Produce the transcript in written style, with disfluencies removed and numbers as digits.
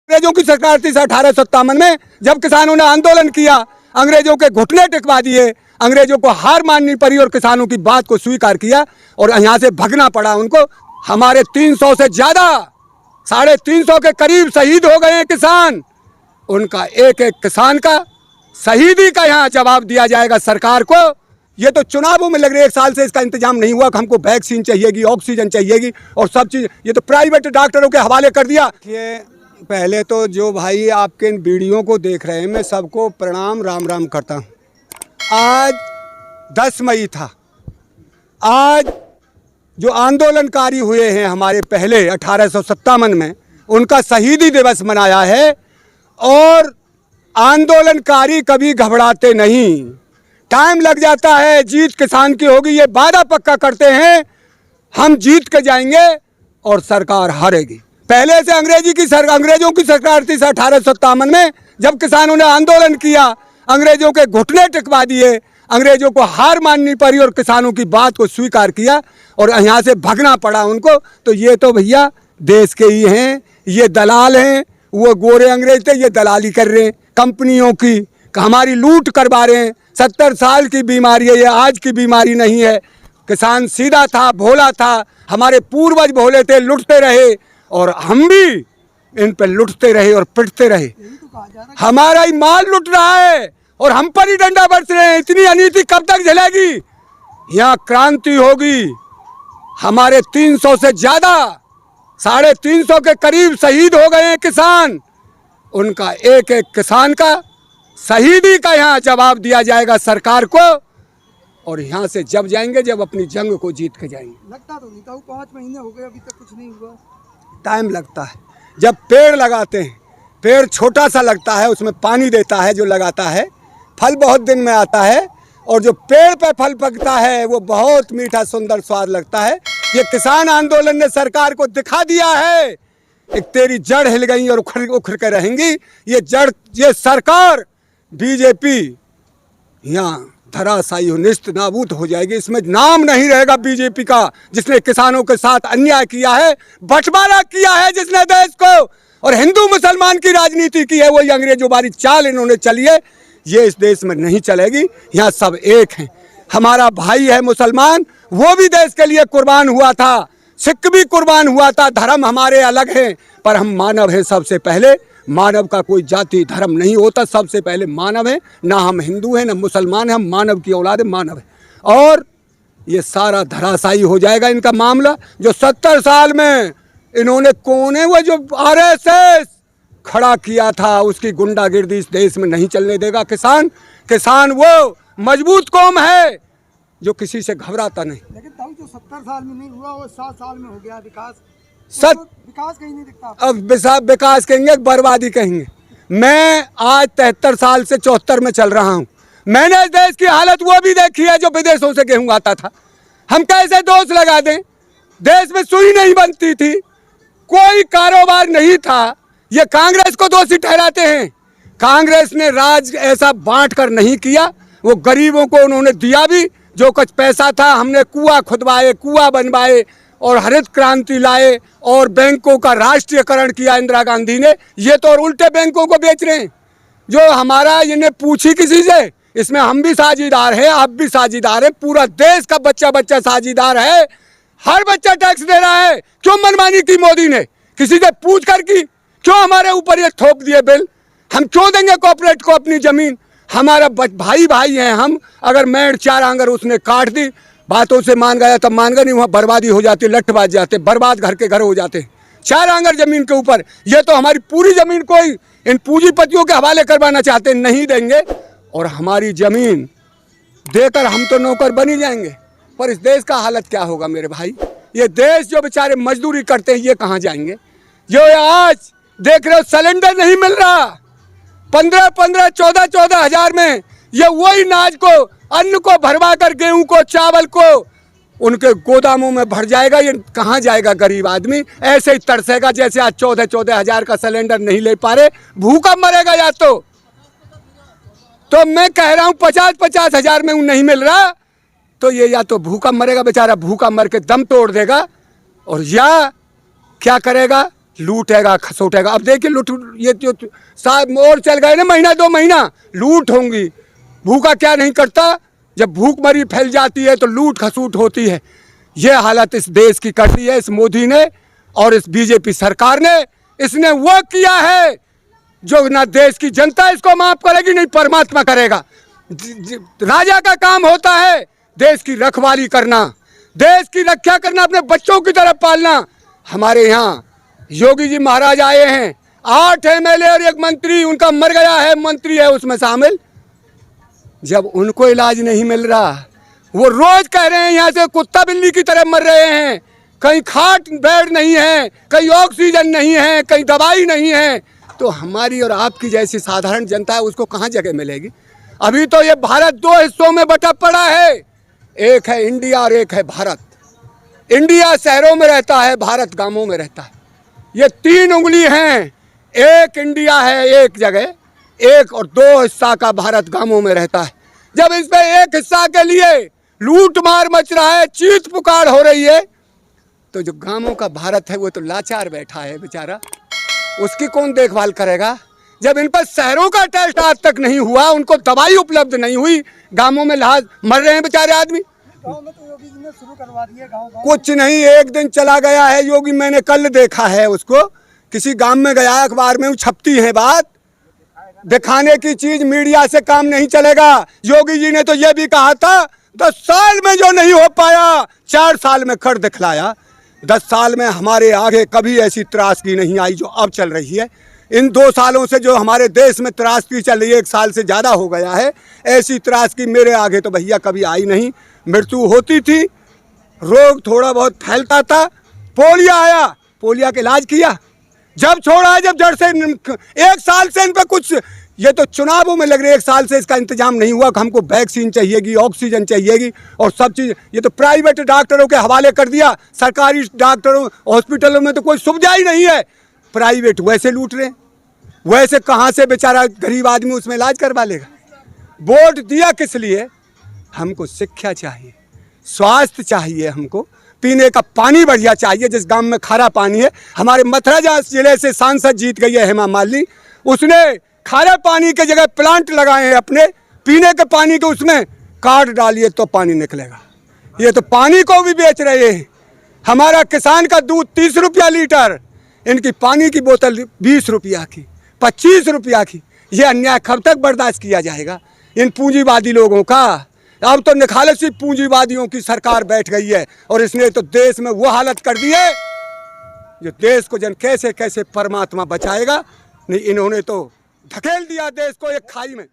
अंग्रेजों की सरकार थी 1857 में, जब किसानों ने आंदोलन किया, अंग्रेजों के घुटने टिकवा दिए, अंग्रेजों को हार माननी पड़ी और किसानों की बात को स्वीकार किया और यहाँ से भगना पड़ा उनको। हमारे 300 से ज्यादा 350 के करीब शहीद हो गए हैं किसान। उनका एक एक किसान का शहीदी का यहाँ जवाब दिया जाएगा सरकार को। ये तो चुनावों में लग रहे 1 साल से इसका इंतजाम नहीं हुआ कि हमको वैक्सीन चाहिएगी, ऑक्सीजन चाहिएगी और सब चीज़, ये तो प्राइवेट डॉक्टरों के हवाले कर दिया। ये पहले तो जो भाई आपके इन वीडियो को देख रहे हैं, मैं सबको प्रणाम राम राम करता हूँ। आज 10 मई था। आज जो आंदोलनकारी हुए हैं हमारे पहले 1857 में, उनका शहीदी दिवस मनाया है। और आंदोलनकारी कभी घबराते नहीं, टाइम लग जाता है, जीत किसान की होगी, ये वादा पक्का करते हैं हम जीत के जाएंगे और सरकार हारेगी। पहले से अंग्रेजों की सरकार थी 1857 में, जब किसानों ने आंदोलन किया, अंग्रेजों के घुटने टिकवा दिए, अंग्रेजों को हार माननी पड़ी और किसानों की बात को स्वीकार किया और यहाँ से भगना पड़ा उनको। तो ये तो भैया देश के ही हैं, ये दलाल हैं। वो गोरे अंग्रेज थे, ये दलाली कर रहे हैं कंपनियों की, हमारी लूट करवा रहे हैं। 70 साल की बीमारी है, ये आज की बीमारी नहीं है। किसान सीधा था, भोला था, हमारे पूर्वज भोले थे, लुटते रहे और हम भी इन पर लुटते रहे और पिटते रहे। हमारा ही माल लुट रहा है और हम पर ही डंडा बरस रहे हैं। इतनी अनीति कब तक झेलेगी? यहाँ क्रांति होगी। हमारे 300 से ज्यादा 350 के करीब शहीद हो गए हैं किसान। उनका एक एक किसान का शहीदी का यहाँ जवाब दिया जाएगा सरकार को। और यहाँ से जब जाएंगे, जब अपनी जंग को जीत के जाएंगे। लगता तो नहीं था, 5 महीने हो गए, अभी तक कुछ नहीं हुआ। टाइम लगता है। जब पेड़ लगाते हैं, पेड़ छोटा सा लगता है, उसमें पानी देता है जो लगाता है, फल बहुत दिन में आता है। और जो पेड़ पे फल पकता है वो बहुत मीठा सुंदर स्वाद लगता है। ये किसान आंदोलन ने सरकार को दिखा दिया है, एक तेरी जड़ हिल गई और उखड़ के रहेंगी। ये सरकार बीजेपी यहाँ धराशायी निस्त नाबूद हो जाएगी। इसमें नाम नहीं रहेगा बीजेपी का, जिसने किसानों के साथ अन्याय किया है, बंटवारा किया है जिसने देश को, और हिंदू मुसलमान की राजनीति की है। वही अंग्रेजों वाली चाल इन्होंने चली है, ये इस देश में नहीं चलेगी। यहाँ सब एक हैं। हमारा भाई है मुसलमान, वो भी देश के लिए कुर्बान हुआ था, सिख भी कुर्बान हुआ था। धर्म हमारे अलग हैं, पर हम मानव हैं। सबसे पहले मानव का कोई जाति धर्म नहीं होता, सबसे पहले मानव है। ना हम हिंदू हैं ना मुसलमान हैं, हम मानव की औलाद है, मानव है। और ये सारा धराशायी हो जाएगा इनका मामला। जो 70 साल में इन्होंने कोने वो जो आरएसएस खड़ा किया था, उसकी गुंडागिर्दी इस देश में नहीं चलने देगा किसान वो मजबूत कौम है जो किसी से घबराता नहीं। लेकिन ताऊ जो 70 साल में नहीं हुआ, वो 7 साल में हो गया विकास। विकास कहीं नहीं दिखता। अब विकास कहेंगे, बर्बादी कहेंगे। मैं आज 73 साल से 74 में चल रहा हूँ। मैंने इस देश की हालत वो भी देखी है जो विदेशों से गेहूं आता था। हम कैसे दोष लगा दें? देश में सुई नहीं बनती थी, कोई कारोबार नहीं था। ये कांग्रेस को दोषी ठहराते हैं। कांग्रेस ने राज ऐसा बांट कर नहीं किया, वो गरीबों को उन्होंने दिया भी। जो कुछ पैसा था हमने कुआं खुदवाए, कुआं बनवाए और हरित क्रांति लाए और बैंकों का राष्ट्रीयकरण किया इंदिरा गांधी ने। ये तो और उल्टे बैंकों को बेच रहे हैं। जो हमारा इन्हें पूछी किसी से, इसमें हम भी साझीदार हैं, आप भी साझीदार हैं, पूरा देश का बच्चा बच्चा साझीदार है। हर बच्चा टैक्स दे रहा है। क्यों मनमानी की मोदी ने? किसी से पूछ कर की? क्यों हमारे ऊपर ये थोप दिए बिल? हम क्यों देंगे कॉर्पोरेट को अपनी जमीन? हमारा भाई हैं हम। अगर मेड़ 4 आंगर उसने काट दी, बातों से मान गया तब मान गया, नहीं वहाँ बर्बादी हो जाती, लठ बाज जाते, बर्बाद घर के घर हो जाते। 4 आंगर जमीन के ऊपर ये तो हमारी पूरी जमीन कोई इन पूंजीपतियों के हवाले करवाना चाहते, नहीं देंगे। और हमारी जमीन देकर हम तो नौकर बन ही जाएंगे। पर इस देश का हालत क्या होगा मेरे भाई? ये देश जो बेचारे मजदूरी करते हैं, ये कहाँ जाएंगे? जो आज देख रहे हो सिलेंडर नहीं मिल रहा, 15-15, 14-14 हजार में ये वही नाज को, अन्न को भरवा कर, गेहूं को, चावल को उनके गोदामों में भर जाएगा। ये कहाँ जाएगा गरीब आदमी? ऐसे ही तरसेगा जैसे आज 14-14 हजार का सिलेंडर नहीं ले पा रहे, भूखा मरेगा। या तो मैं कह रहा हूँ 50-50 हजार में नहीं मिल रहा, तो ये या तो भूखा मरेगा बेचारा, भूखा मर के दम तोड़ देगा, और या क्या करेगा? लूटेगा खसोटेगा। अब देखिए लूट, ये जो साहब और चल गए ना महीना 2 महीना लूट होंगी। भूखा क्या नहीं करता, जब भूखमरी फैल जाती है तो लूट खसूट होती है। ये हालत इस देश की कर दी है इस मोदी ने और इस बीजेपी सरकार ने। इसने वो किया है जो ना देश की जनता इसको माफ करेगी नहीं परमात्मा करेगा। राजा का काम होता है देश की रखवाली करना, देश की रक्षा करना, अपने बच्चों की तरफ पालना। हमारे यहाँ योगी जी महाराज आए हैं, 8 MLA और 1 मंत्री उनका मर गया है, मंत्री है उसमें शामिल। जब उनको इलाज नहीं मिल रहा, वो रोज कह रहे हैं यहाँ से कुत्ता बिल्ली की तरह मर रहे हैं। कहीं खाट बेड नहीं है, कहीं ऑक्सीजन नहीं है, कहीं दवाई नहीं है। तो हमारी और आपकी जैसी साधारण जनता है उसको कहाँ जगह मिलेगी। अभी तो ये भारत 2 हिस्सों में बटा पड़ा है, एक है इंडिया और एक है भारत। इंडिया शहरों में रहता है, भारत गांवों में रहता है। ये 3 उंगली हैं, एक इंडिया है एक जगह, एक और 2 हिस्सा का भारत गांवों में रहता है। जब इसमें एक हिस्सा के लिए लूट मार मच रहा है, चीख पुकार हो रही है, तो जो गांवों का भारत है वो तो लाचार बैठा है बेचारा, उसकी कौन देखभाल करेगा। जब इन पर शहरों का टेस्ट आज तक नहीं हुआ, उनको दवाई उपलब्ध नहीं हुई, गांवों में लाज मर रहे हैं बेचारे आदमी। गाँव में तो योगी जी ने शुरू करवा दिए, गाँव कुछ नहीं, एक दिन चला गया है योगी, मैंने कल देखा है उसको, किसी गांव में गया, अखबार में छपती है बात, दिखाने की चीज। मीडिया से काम नहीं चलेगा। योगी जी ने तो ये भी कहा था 10 साल में जो नहीं हो पाया 4 साल में कर दिखलाया। 10 साल में हमारे आगे कभी ऐसी त्रासदी नहीं आई जो अब चल रही है। इन 2 सालों से जो हमारे देश में त्रासदी चल रही है, 1 साल से ज़्यादा हो गया है, ऐसी त्रासदी मेरे आगे तो भैया कभी आई नहीं। मृत्यु होती थी, रोग थोड़ा बहुत फैलता था, पोलिया आया, पोलिया का इलाज किया, जब छोड़ा है, जब जड़ से 1 साल से इन पर कुछ, ये तो चुनावों में लग रहे 1 साल से इसका इंतजाम नहीं हुआ कि हमको वैक्सीन चाहिएगी, ऑक्सीजन चाहिएगी और सब चीज़। ये तो प्राइवेट डॉक्टरों के हवाले कर दिया। सरकारी डॉक्टरों हॉस्पिटलों में तो कोई सुविधा ही नहीं है, प्राइवेट वैसे लूट रहे हैं। वैसे कहाँ से बेचारा गरीब आदमी उसमें इलाज करवा लेगा। वोट दिया किस लिए? हमको शिक्षा चाहिए, स्वास्थ्य चाहिए, हमको पीने का पानी बढ़िया चाहिए। जिस गांव में खारा पानी है, हमारे मथुरा जिले से सांसद जीत गई है हेमा मालिनी, उसने खारे पानी के जगह प्लांट लगाए हैं अपने पीने के पानी के, उसमें कार्ड डालिए तो पानी निकलेगा। ये तो पानी को भी बेच रहे हैं। हमारा किसान का दूध 30 रुपया लीटर, इनकी पानी की बोतल 20 रुपया की, 25 रुपया की। ये अन्याय कब तक बर्दाश्त किया जाएगा इन पूंजीवादी लोगों का। अब तो निखालसी पूंजीवादियों की सरकार बैठ गई है और इसने तो देश में वो हालत कर दी है जो देश को जन कैसे कैसे परमात्मा बचाएगा। नहीं, इन्होंने तो धकेल दिया देश को एक खाई में।